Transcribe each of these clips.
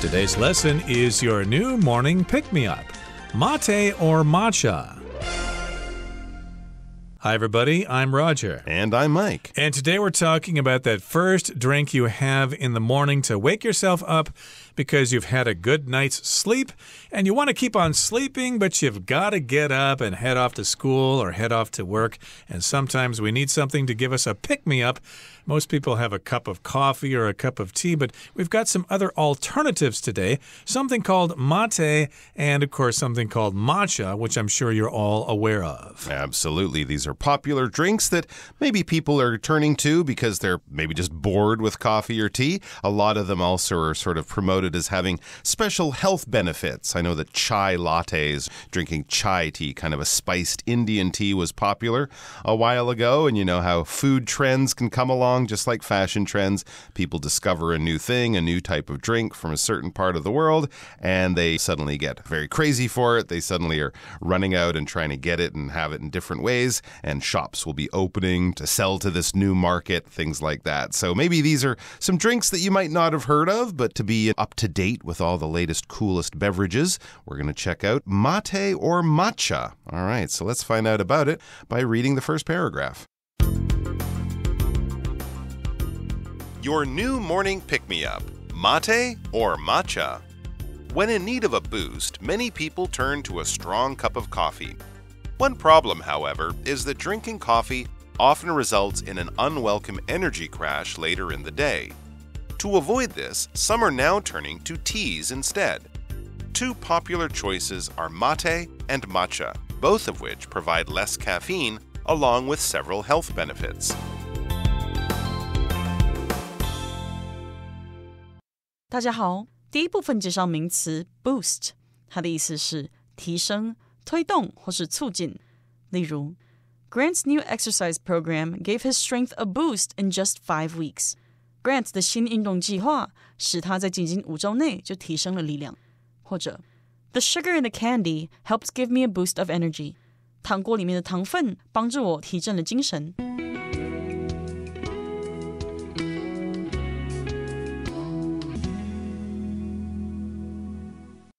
Today's lesson is your new morning pick-me-up, mate or matcha. Hi, everybody. I'm Roger. And I'm Mike. And today we're talking about that first drink you have in the morning to wake yourself up because you've had a good night's sleep and you want to keep on sleeping, but you've got to get up and head off to school or head off to work. And sometimes we need something to give us a pick-me-up. Most people have a cup of coffee or a cup of tea, but we've got some other alternatives today. Something called mate and, of course, something called matcha, which I'm sure you're all aware of. Absolutely. These are popular drinks that maybe people are turning to because they're maybe just bored with coffee or tea. A lot of them also are sort of promoted as having special health benefits. I know that chai lattes, drinking chai tea, kind of a spiced Indian tea, was popular a while ago. And you know how food trends can come along. Just like fashion trends, people discover a new thing, a new type of drink from a certain part of the world, and they suddenly get very crazy for it. They suddenly are running out and trying to get it and have it in different ways, and shops will be opening to sell to this new market, things like that. So maybe these are some drinks that you might not have heard of, but to be up to date with all the latest, coolest beverages, we're going to check out mate or matcha. All right, so let's find out about it by reading the first paragraph. Your new morning pick-me-up, mate or matcha. When in need of a boost, many people turn to a strong cup of coffee. One problem, however, is that drinking coffee often results in an unwelcome energy crash later in the day. To avoid this, some are now turning to teas instead. Two popular choices are mate and matcha, both of which provide less caffeine along with several health benefits. 大家好，第一部分介绍名词 boost， 它的意思是提升、推动或是促进。例如 Grant's new exercise program gave his strength a boost in just 5 weeks. Grant 的新运动计划使他在仅仅5周内就提升了力量。或者 The sugar in the candy helps give me a boost of energy. 糖果里面的糖分帮助我提振了精神。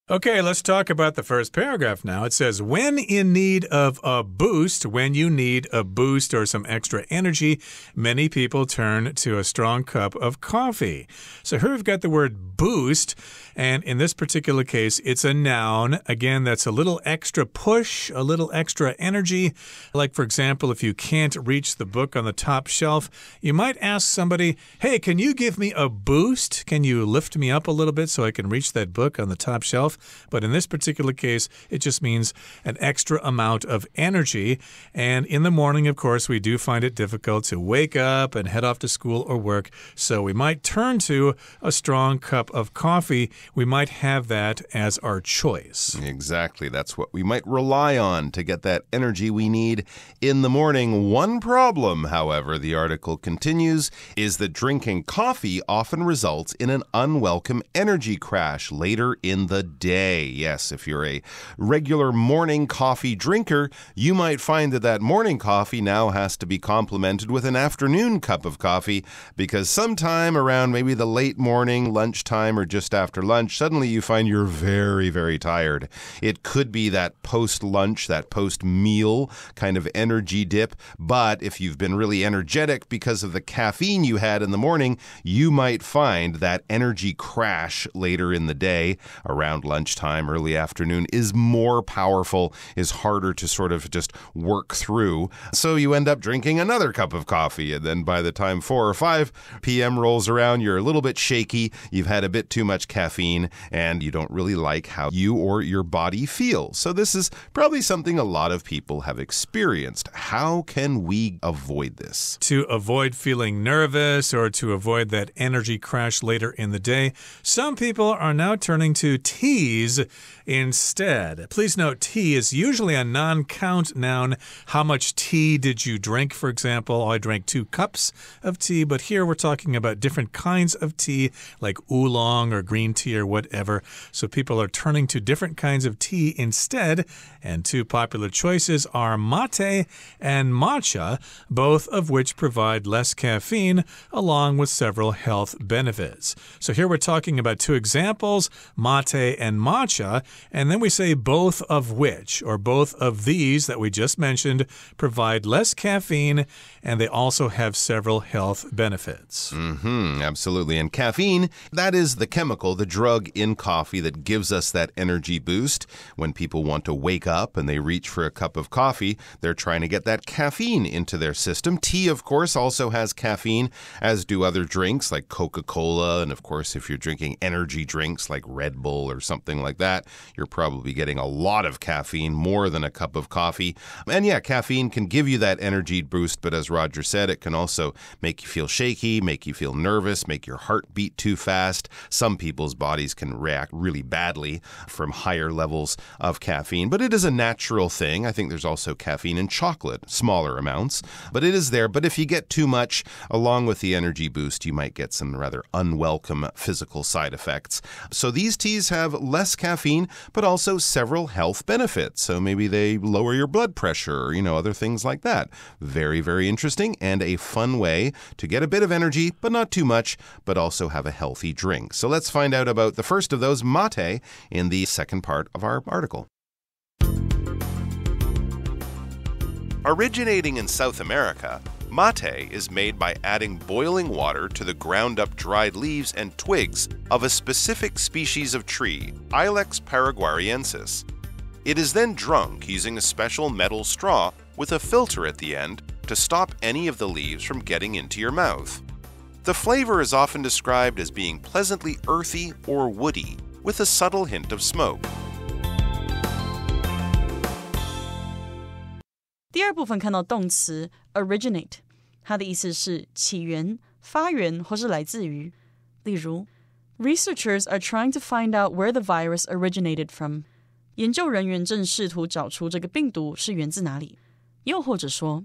Okay, let's talk about the first paragraph now. It says, when in need of a boost, when you need a boost or some extra energy, many people turn to a strong cup of coffee. So here we've got the word boost, and in this particular case, it's a noun. Again, that's a little extra push, a little extra energy. Like, for example, if you can't reach the book on the top shelf, you might ask somebody, hey, can you give me a boost? Can you lift me up a little bit so I can reach that book on the top shelf? But in this particular case, it just means an extra amount of energy. And in the morning, of course, we do find it difficult to wake up and head off to school or work. So we might turn to a strong cup of coffee. We might have that as our choice. Exactly. That's what we might rely on to get that energy we need in the morning. One problem, however, the article continues, is that drinking coffee often results in an unwelcome energy crash later in the day. Yes, if you're a regular morning coffee drinker, you might find that morning coffee now has to be complemented with an afternoon cup of coffee because sometime around maybe the late morning, lunchtime, or just after lunch, suddenly you find you're very, very tired. It could be that post-lunch, that post-meal kind of energy dip, but if you've been really energetic because of the caffeine you had in the morning, you might find that energy crash later in the day around lunchtime, early afternoon is more powerful, is harder to sort of just work through. So you end up drinking another cup of coffee. And then by the time 4 or 5 p.m. rolls around, you're a little bit shaky. You've had a bit too much caffeine and you don't really like how you or your body feels. So this is probably something a lot of people have experienced. How can we avoid this? To avoid feeling nervous or to avoid that energy crash later in the day, some people are now turning to tea teas instead. Please note, tea is usually a non-count noun. How much tea did you drink, for example? I drank 2 cups of tea, but here we're talking about different kinds of tea, like oolong or green tea or whatever. So people are turning to different kinds of tea instead, and 2 popular choices are mate and matcha, both of which provide less caffeine along with several health benefits. So here we're talking about 2 examples, mate and matcha, and then we say both of which, or both of these that we just mentioned, provide less caffeine, and they also have several health benefits. Absolutely. And caffeine, that is the chemical, the drug in coffee that gives us that energy boost. When people want to wake up and they reach for a cup of coffee, they're trying to get that caffeine into their system. Tea, of course, also has caffeine, as do other drinks like Coca-Cola. And of course, if you're drinking energy drinks like Red Bull or something like that, you're probably getting a lot of caffeine, more than a cup of coffee. And yeah, caffeine can give you that energy boost, but as Roger said, it can also make you feel shaky, make you feel nervous, make your heart beat too fast. Some people's bodies can react really badly from higher levels of caffeine, but it is a natural thing. I think there's also caffeine in chocolate, smaller amounts, but it is there. But if you get too much, along with the energy boost, you might get some rather unwelcome physical side effects. So these teas have less caffeine, but also several health benefits. So maybe they lower your blood pressure, or, other things like that. Very, very interesting and a fun way to get a bit of energy, but not too much, but also have a healthy drink. So let's find out about the first of those, mate, in the second part of our article. Originating in South America, mate is made by adding boiling water to the ground-up dried leaves and twigs of a specific species of tree, Ilex paraguariensis. It is then drunk using a special metal straw with a filter at the end to stop any of the leaves from getting into your mouth. The flavor is often described as being pleasantly earthy or woody, with a subtle hint of smoke. 第二部分看到动词 originate， 它的意思是起源、发源或是来自于。例如 Researchers are trying to find out where the virus originated from. 研究人员正试图找出这个病毒是源自哪里。又或者说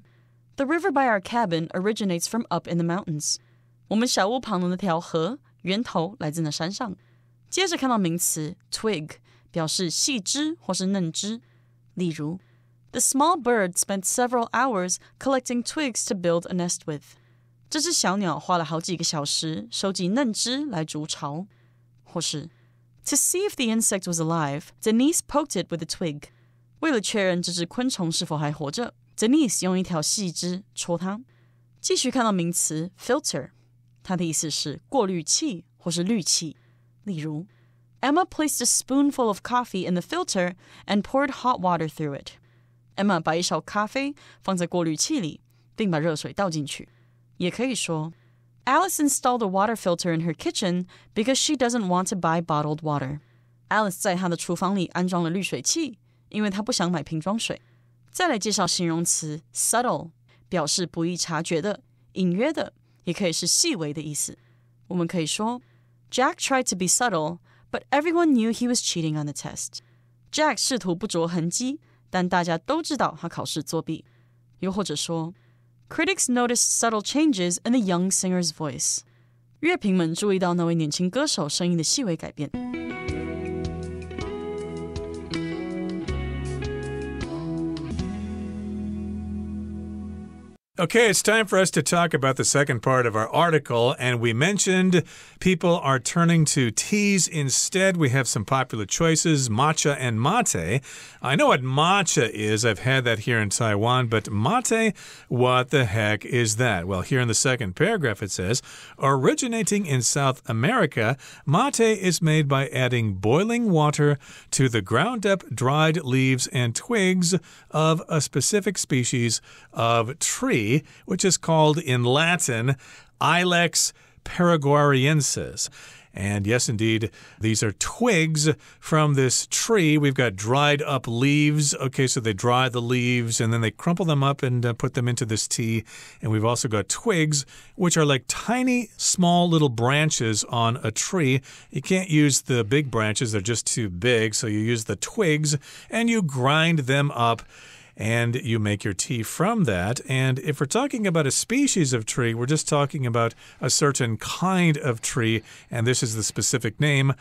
The river by our cabin originates from up in the mountains. 我们小屋旁的那条河源头来自那山上。接着看到名词 twig， 表示细枝或是嫩枝。例如 The small bird spent several hours collecting twigs to build a nest with. 这只小鸟花了好几个小时收集嫩枝来筑巢。或是 To see if the insect was alive, Denise poked it with a twig. 为了确认这只昆虫是否还活着， Denise 用一条细枝戳它。继续看到名词 filter， 它的意思是过滤器或是滤器。例如 Emma placed a spoonful of coffee in the filter and poured hot water through it. Emma 把一勺咖啡放在过滤器里，并把热水倒进去。也可以说Alice installed a water filter in her kitchen because she doesn't want to buy bottled water. Alice 在她的厨房里安装了滤水器，因为她不想买瓶装水。再来介绍形容词 subtle， 表示不易察觉的、隐约的，也可以是细微的意思。我们可以说 Jack tried to be subtle, but everyone knew he was cheating on the test. Jack 试图不着痕迹，但大家都知道他考试作弊。又或者说Critics noticed subtle changes in the young singer's voice. 乐评们注意到那位年轻歌手声音的细微改变。Okay, it's time for us to talk about the second part of our article, and we mentioned people are turning to teas instead. We have some popular choices, matcha and mate. I know what matcha is. I've had that here in Taiwan, but mate, what the heck is that? Well, here in the second paragraph it says, originating in South America, mate is made by adding boiling water to the ground-up dried leaves and twigs of a specific species of tree, which is called in Latin Ilex paraguariensis. And yes, indeed, these are twigs from this tree. We've got dried up leaves. Okay, so they dry the leaves and then they crumple them up and put them into this tea. And we've also got twigs, which are like tiny, small little branches on a tree. You can't use the big branches, they're just too big. So you use the twigs and you grind them up. And you make your tea from that. And if we're talking about a species of tree, we're just talking about a certain kind of tree. And this is the specific name,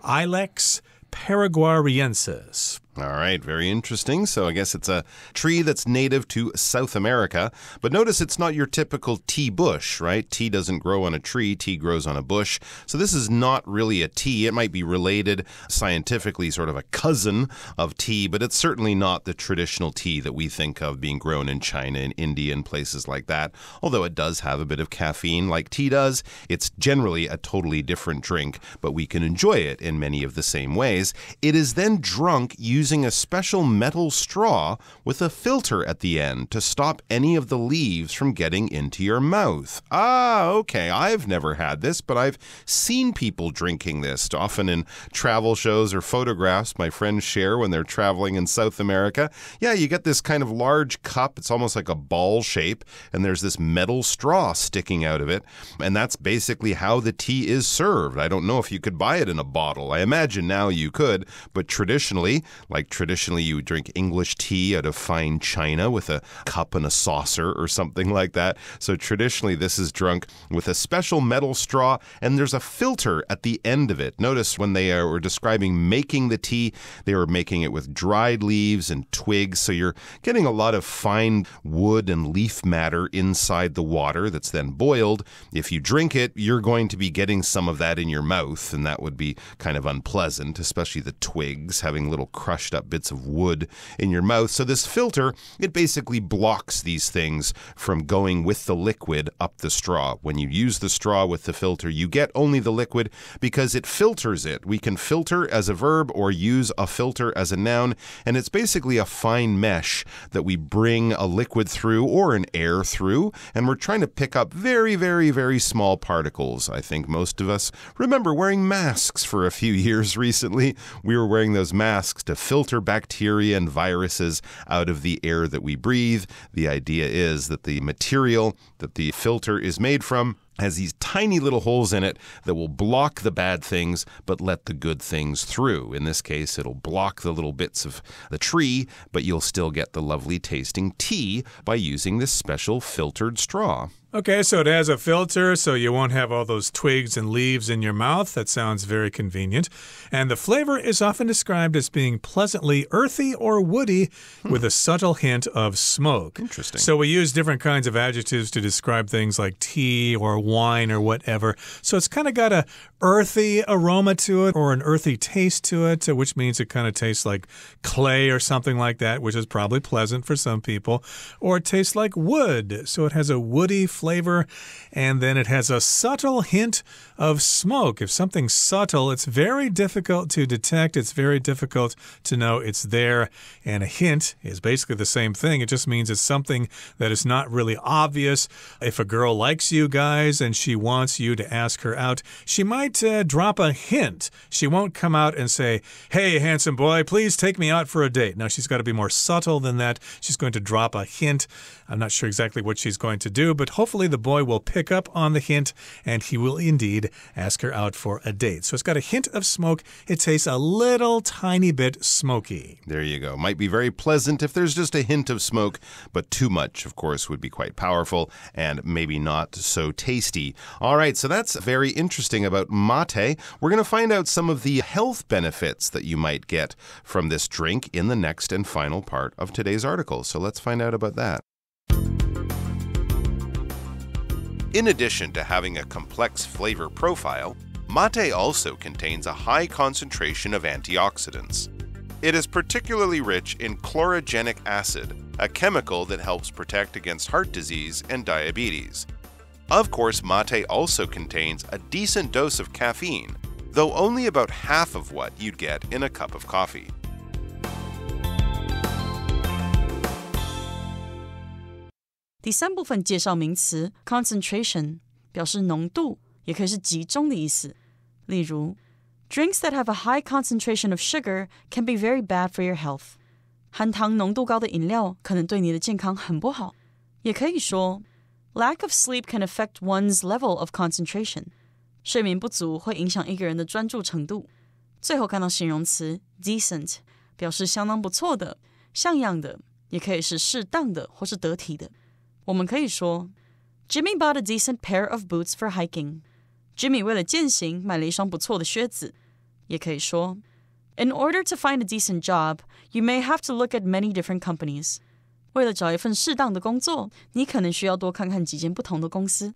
Ilex paraguariensis. All right, very interesting. So I guess it's a tree that's native to South America. But notice it's not your typical tea bush, right? Tea doesn't grow on a tree. Tea grows on a bush. So this is not really a tea. It might be related scientifically, sort of a cousin of tea, but it's certainly not the traditional tea that we think of being grown in China and India and places like that. Although it does have a bit of caffeine like tea does, it's generally a totally different drink, but we can enjoy it in many of the same ways. It is then drunk using a special metal straw with a filter at the end to stop any of the leaves from getting into your mouth. Ah, okay. I've never had this, but I've seen people drinking this, often in travel shows or photographs my friends share when they're traveling in South America. Yeah, you get this kind of large cup. It's almost like a ball shape, and there's this metal straw sticking out of it, and that's basically how the tea is served. I don't know if you could buy it in a bottle. I imagine now you could, but traditionally you would drink English tea out of fine china with a cup and a saucer or something like that. So traditionally this is drunk with a special metal straw, and there's a filter at the end of it. Notice when they were describing making the tea, they were making it with dried leaves and twigs, so you're getting a lot of fine wood and leaf matter inside the water that's then boiled. If you drink it, you're going to be getting some of that in your mouth, and that would be kind of unpleasant, especially the twigs, having little crushed up bits of wood in your mouth. So this filter, it basically blocks these things from going with the liquid up the straw. When you use the straw with the filter, you get only the liquid because it filters it. We can filter as a verb or use a filter as a noun, and it's basically a fine mesh that we bring a liquid through or an air through, and we're trying to pick up very, very, very small particles. I think most of us remember wearing masks for a few years recently. We were wearing those masks to filter bacteria and viruses out of the air that we breathe. The idea is that the material that the filter is made from has these tiny little holes in it that will block the bad things but let the good things through. In this case, it'll block the little bits of the tree, but you'll still get the lovely tasting tea by using this special filtered straw. Okay, so it has a filter, so you won't have all those twigs and leaves in your mouth. That sounds very convenient. And the flavor is often described as being pleasantly earthy or woody with a subtle hint of smoke. Interesting. So we use different kinds of adjectives to describe things like tea or wine or whatever. So it's kind of got a earthy aroma to it or an earthy taste to it, which means it kind of tastes like clay or something like that, which is probably pleasant for some people. Or it tastes like wood, so it has a woody flavor, and then it has a subtle hint of smoke. If something's subtle, it's very difficult to detect. It's very difficult to know it's there. And a hint is basically the same thing. It just means it's something that is not really obvious. If a girl likes you guys and she wants you to ask her out, she might drop a hint. She won't come out and say, "Hey, handsome boy, please take me out for a date." Now, she's got to be more subtle than that. She's going to drop a hint. I'm not sure exactly what she's going to do, but hopefully the boy will pick up on the hint and he will indeed ask her out for a date. So it's got a hint of smoke. It tastes a little tiny bit smoky. There you go. Might be very pleasant if there's just a hint of smoke, but too much, of course, would be quite powerful and maybe not so tasty. All right, so that's very interesting about mate. We're going to find out some of the health benefits that you might get from this drink in the next and final part of today's article. So let's find out about that. In addition to having a complex flavor profile, mate also contains a high concentration of antioxidants. It is particularly rich in chlorogenic acid, a chemical that helps protect against heart disease and diabetes. Of course, mate also contains a decent dose of caffeine, though only about half of what you'd get in a cup of coffee.第三部分介绍名词 concentration， 表示浓度，也可以是集中的意思。例如 Drinks that have a high concentration of sugar can be very bad for your health. 含糖浓度高的饮料可能对你的健康很不好。也可以说 Lack of sleep can affect one's level of concentration. 睡眠不足会影响一个人的专注程度。最后看到形容词 decent 表示相当不错的、像样的，也可以是适当的或是得体的。我们可以说 Jimmy bought a decent pair of boots for hiking. Jimmy 为了健行买了一双不错的靴子。也可以说 In order to find a decent job, you may have to look at many different companies. 为了找一份适当的工作，你可能需要多看看几间不同的公司。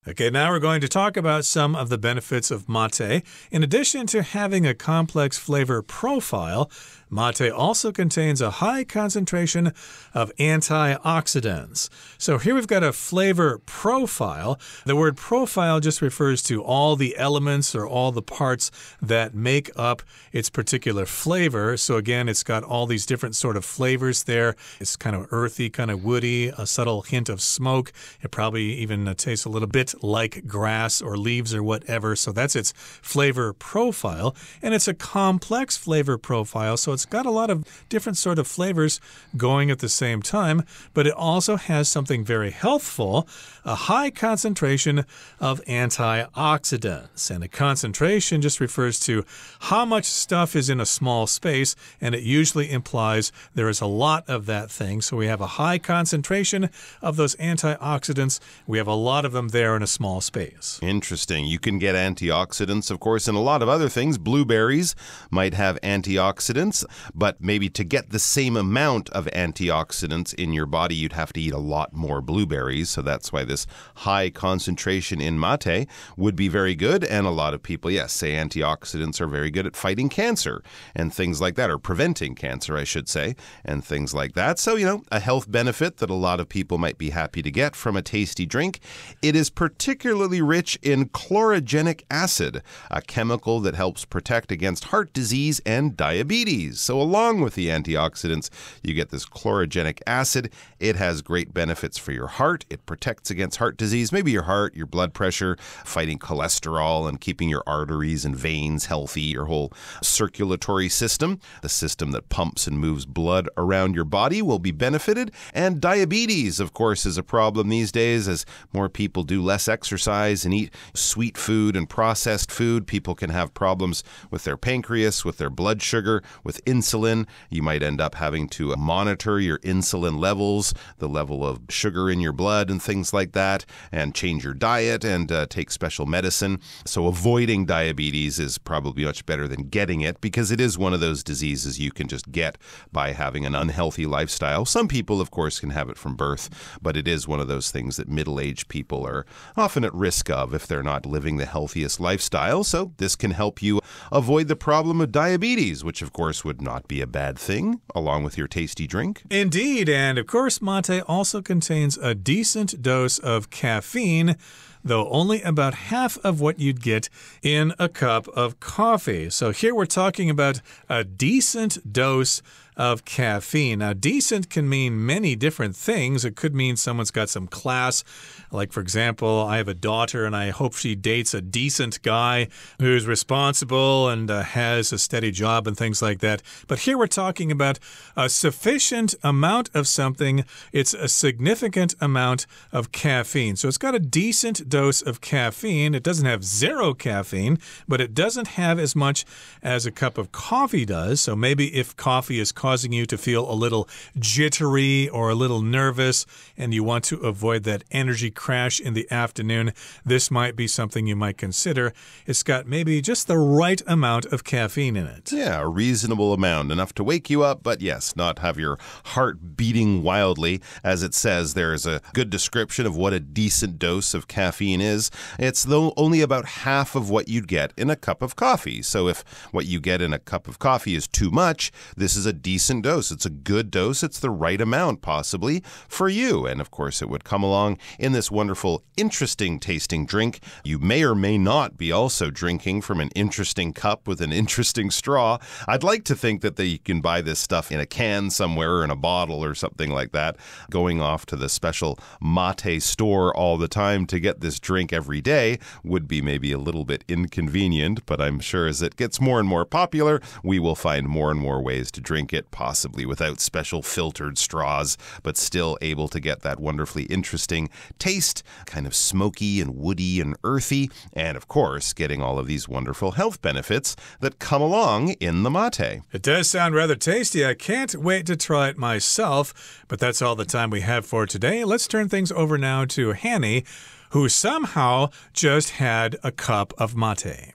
Okay, now we're going to talk about some of the benefits of mate. In addition to having a complex flavor profile, mate also contains a high concentration of antioxidants. So here we've got a flavor profile. The word profile just refers to all the elements or all the parts that make up its particular flavor. So again, it's got all these different sort of flavors there. It's kind of earthy, kind of woody, a subtle hint of smoke. It probably even tastes a little bit like grass or leaves or whatever. So that's its flavor profile. And it's a complex flavor profile, so it's got a lot of different sort of flavors going at the same time, but it also has something very healthful, a high concentration of antioxidants. And a concentration just refers to how much stuff is in a small space, and it usually implies there is a lot of that thing. So we have a high concentration of those antioxidants. We have a lot of them there in a small space. Interesting. You can get antioxidants, of course, in a lot of other things. Blueberries might have antioxidants, but maybe to get the same amount of antioxidants in your body, you'd have to eat a lot more blueberries. So that's why this high concentration in mate would be very good. And a lot of people, yes, say antioxidants are very good at fighting cancer and things like that, or preventing cancer, I should say, and things like that. So, a health benefit that a lot of people might be happy to get from a tasty drink. It is particularly rich in chlorogenic acid, a chemical that helps protect against heart disease and diabetes. So along with the antioxidants, you get this chlorogenic acid. It has great benefits for your heart. It protects against heart disease, maybe your heart, your blood pressure, fighting cholesterol and keeping your arteries and veins healthy, your whole circulatory system. The system that pumps and moves blood around your body will be benefited. And diabetes, of course, is a problem these days as more people do less exercise and eat sweet food and processed food. People can have problems with their pancreas, with their blood sugar, with insulin. You might end up having to monitor your insulin levels, the level of sugar in your blood and things like that, and change your diet and take special medicine. So avoiding diabetes is probably much better than getting it because it is one of those diseases you can just get by having an unhealthy lifestyle. Some people, of course, can have it from birth, but it is one of those things that middle-aged people are often at risk of if they're not living the healthiest lifestyle. So this can help you avoid the problem of diabetes, which of course would not be a bad thing, along with your tasty drink. Indeed, and of course mate also contains a decent dose of caffeine, though only about half of what you'd get in a cup of coffee. So here we're talking about a decent dose of caffeine. Now, decent can mean many different things. It could mean someone's got some class. Like, for example, I have a daughter and I hope she dates a decent guy who's responsible and has a steady job and things like that. But here we're talking about a sufficient amount of something. It's a significant amount of caffeine. So it's got a decent dose of caffeine. It doesn't have zero caffeine, but it doesn't have as much as a cup of coffee does. So maybe if coffee is causing you to feel a little jittery or a little nervous and you want to avoid that energy crash in the afternoon, this might be something you might consider. It's got maybe just the right amount of caffeine in it. Yeah, a reasonable amount, enough to wake you up, but yes, not have your heart beating wildly. As it says, there is a good description of what a decent dose of caffeine is. It's only about half of what you'd get in a cup of coffee. So if what you get in a cup of coffee is too much, this is a decent decent dose. It's a good dose. It's the right amount, possibly, for you. And of course, it would come along in this wonderful, interesting tasting drink. You may or may not be also drinking from an interesting cup with an interesting straw. I'd like to think that you can buy this stuff in a can somewhere or in a bottle or something like that. Going off to the special mate store all the time to get this drink every day would be maybe a little bit inconvenient, but I'm sure as it gets more and more popular, we will find more and more ways to drink it, possibly without special filtered straws, but still able to get that wonderfully interesting taste, kind of smoky and woody and earthy, and of course, getting all of these wonderful health benefits that come along in the mate. It does sound rather tasty. I can't wait to try it myself, but that's all the time we have for today. Let's turn things over now to Hanny, who somehow just had a cup of mate.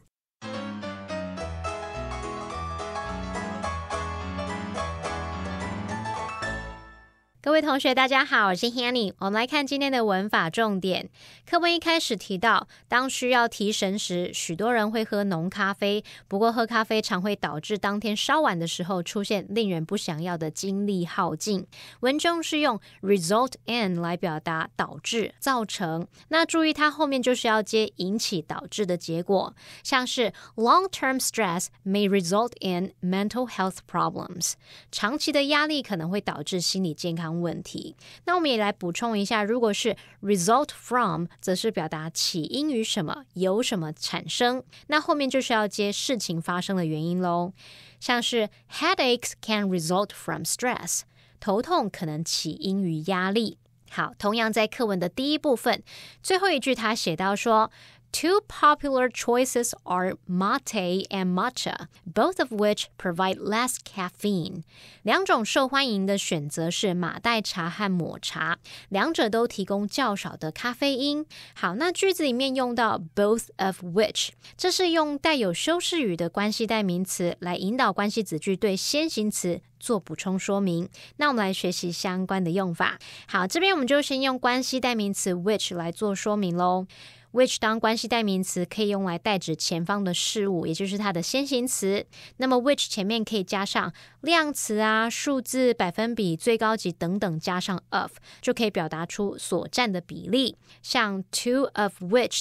各位同学大家好，我是 Hanny。 我们来看今天的文法重点。课文一开始提到，当需要提神时，许多人会喝浓咖啡，不过喝咖啡常会导致当天稍晚的时候出现令人不想要的精力耗尽。文中是用 result in 来表达导致、造成，那注意它后面就是要接引起导致的结果，像是 long-term stress may result in mental health problems， 长期的压力可能会导致心理健康问题。那我们也来补充一下，如果是 result from 则是表达起因于什么，由什么产生，那后面就是要接事情发生的原因咯，像是 headaches can result from stress， 头痛可能起因于压力。好，同样在课文的第一部分最后一句他写到说Two popular choices are mate and matcha, both of which provide less caffeine. 两种受欢迎的选择是马黛茶和抹茶，两者都提供较少的咖啡因。好，那句子里面用到 both of which， 这是用带有修饰语的关系代名词来引导关系子句对先行词做补充说明。那我们来学习相关的用法。好，这边我们就先用关系代名词 which 来做说明咯。which 当关系代名词可以用来代指前方的事物，也就是它的先行词。那么 which 前面可以加上量词啊、数字、百分比、最高级等等，加上 of 就可以表达出所占的比例。像 two of which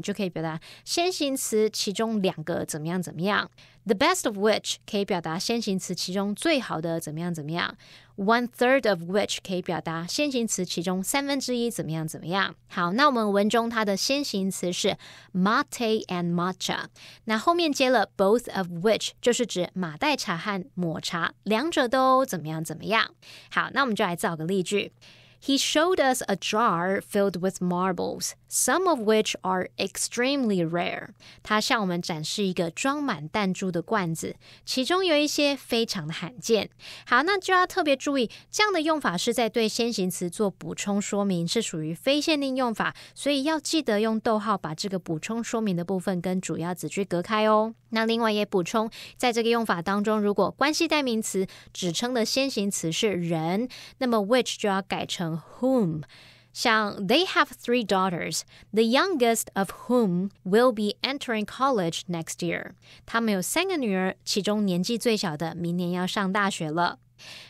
就可以表达先行词其中两个怎么样怎么样。The best of which 可以表达先行词其中最好的怎么样怎么样。1/3 of which 可以表达先行词其中1/3怎么样怎么样。好，那我们文中它的先行词是 mate and matcha， 那后面接了 both of which 就是指马黛茶和抹茶，两者都怎么样怎么样。好，那我们就来造个例句。He showed us a jar filled with marbles, some of which are extremely rare. 他向我们展示一个装满弹珠的罐子，其中有一些非常的罕见。好，那就要特别注意，这样的用法是在对先行词做补充说明，是属于非限定用法，所以要记得用逗号把这个补充说明的部分跟主要子句隔开哦。那另外也补充，在这个用法当中，如果关系代名词指称的先行词是人，那么 which 就要改成 whom。像 They have 3 daughters, the youngest of whom will be entering college next year. 他们有3个女儿，其中年纪最小的明年要上大学了。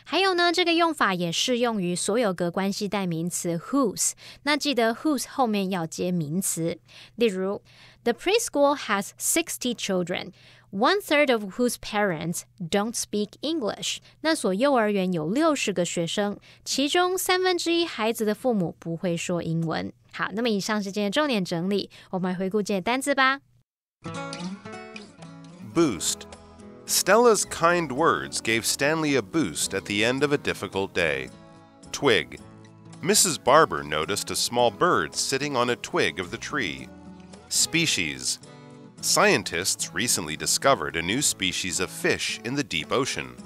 还有呢，这个用法也适用于所有个关系代名词 whose， 那记得 whose 后面要接名词。例如 The preschool has 60 children, 1/3 of whose parents don't speak English. 那所幼儿园有60个学生，其中1/3孩子的父母不会说英文。好，那么以上是今天的重点整理，我们来回顾今天的单字吧。Boost.Stella's kind words gave Stanley a boost at the end of a difficult day. Twig. Mrs. Barber noticed a small bird sitting on a twig of the tree. Species. Scientists recently discovered a new species of fish in the deep ocean.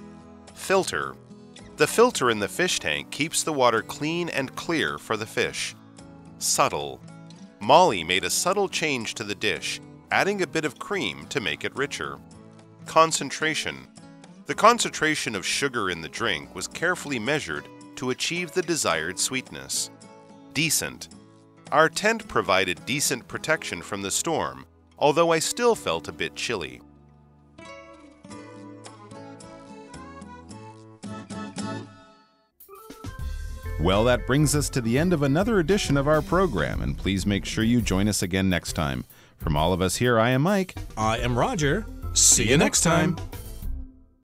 Filter. The filter in the fish tank keeps the water clean and clear for the fish. Subtle. Molly made a subtle change to the dish, adding a bit of cream to make it richer.Concentration. The concentration of sugar in the drink was carefully measured to achieve the desired sweetness. Decent. Our tent provided decent protection from the storm, although I still felt a bit chilly. Well, that brings us to the end of another edition of our program, and please make sure you join us again next time. From all of us here, I am Mike. I am Roger. See you next time.